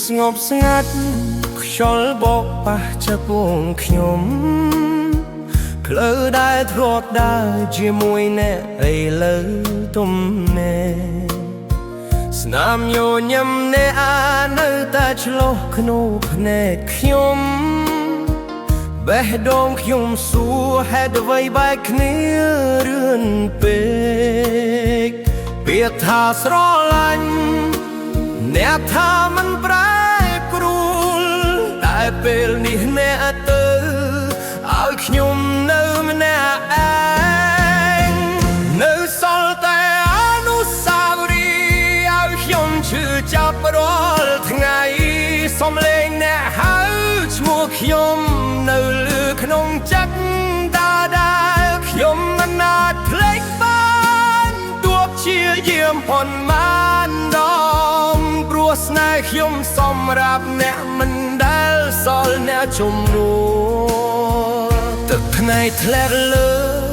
ស្ងប់ស្ងាត់ខ្យល់បោកប៉ះចាប់ពងខ្ញុំផ្លូវដែលធ្លាប់ដើរជាមួយអ្នកឥឡូវទំនេរស្នាមញញឹមអ្នកអានៅតែឆ្លុះក្នុងភ្នែកខ្ញុំបេះដូងខ្ញុំសួរហេតុអ្វីបែកគ្នារឿនពេកពាក្យថាស្រឡាញ់អ្នកថាមិនប្រែប្រួលតែពេលនេះអ្នកទៅឲ្យខ្ញុំនៅម្នាក់ឯងនៅសល់តែអនុស្សាវរីយ៍ឲ្យខ្ញុំឈឺចាប់រាល់ថ្ងៃសំឡេងអ្នកហៅឈ្មោះខ្ញុំនៅលើក្នុងចិត្តដែលខ្ញុំមិនអាចភ្លេចបានទោះជាយាមប៉ុន្មានដងព្រោះស្នេហ៍ខ្ញុំសម្រាប់អ្នកមិនដែលសល់អ្នកជំនួសទឹកភ្នែកធ្លាក់លើ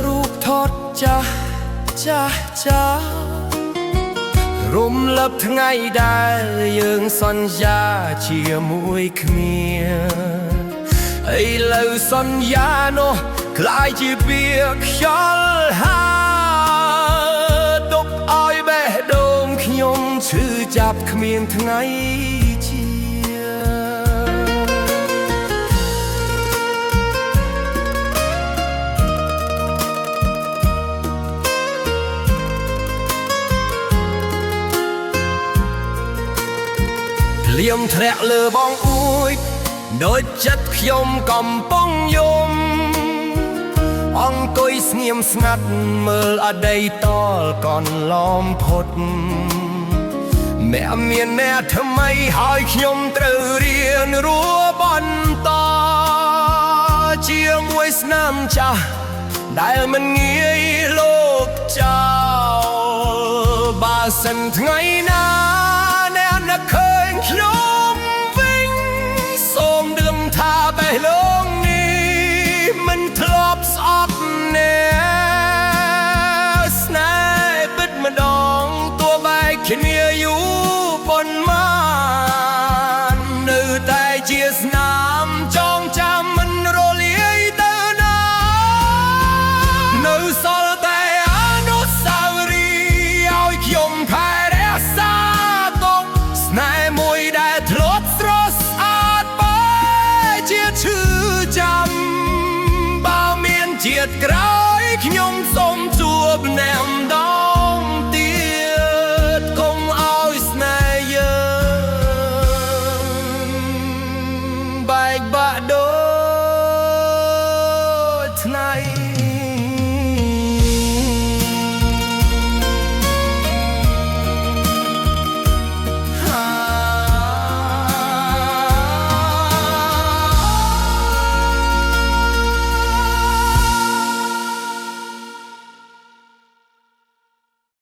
រូបថតចាស់រំលឹកថ្ងៃដែលយើងសន្យាជាមួយគ្នាឥឡូវសន្យានោះក្លាយជាពាក្យខ្យល់ហាទុកឲ្យបេះដូងខ្ញុំឈឺចាប់គ្មានថ្ងៃជាលៀមធ្លាក់លើបងអួយដូចចិត្តខ្ញុំកំពុងយំអង្គុយស្ងៀមស្ងាត់មើលអតីតតកន្លងផុតអ្នកមានអ្នកថ្មីហើយខ្ញុំត្រូវរៀនរស់បន្តជាមួយស្នាមចាស់ដែលមិនងាយលោកចោលបើសិនថ្ងៃណាអ្នកនឹកឃើញខ្ញុំវិញសូមដឹងថាបេះដូងនេះមិនធ្លាប់ស្អប់អ្នកស្នេហ៍ពិតម្ដងទោះបែកគ្នាយូរប៉ុន្មាននៅតែជាស្នាមចងចាំមិនរលាយទៅណានៅសល់តែអនុស្សាវរីយ៍ឲ្យខ្ញុំថែរក្សាទុកស្នេហ៍មួយដែលធ្លាប់ស្រស់ស្អាតបែជាឈឺចាំបើមានជាតិក្រៅ